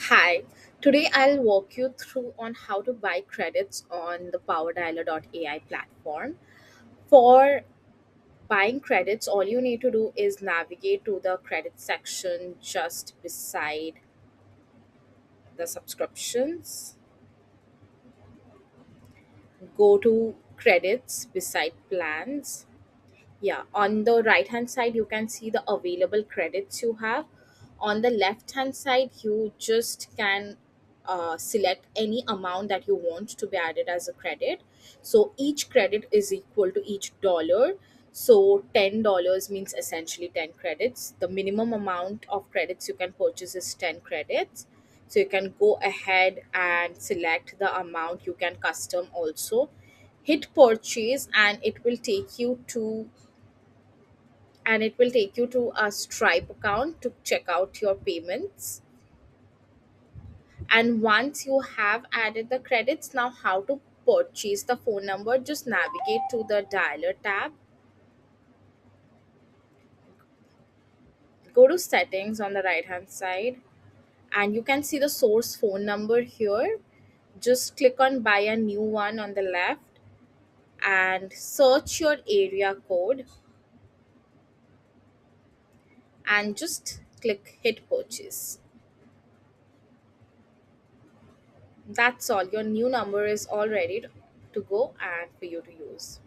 Hi, today I'll walk you through on how to buy credits on the PowerDialer.ai platform. For buying credits, all you need to do is navigate to the credit section just beside the subscriptions. Go to credits beside plans. Yeah, on the right hand side, you can see the available credits you have. On the left hand side, you just can select any amount that you want to be added as a credit. So each credit is equal to each dollar. So $10 means essentially 10 credits. The minimum amount of credits you can purchase is 10 credits. So you can go ahead and select the amount. You can custom also. Hit purchase and it will take you to a Stripe account to check out your payments. And once you have added the credits, now how to purchase the phone number, just navigate to the dialer tab, go to settings on the right hand side, and you can see the source phone number here. Just click on buy a new one on the left and search your area code and just click hit purchase. That's all. Your new number is all ready to go and for you to use.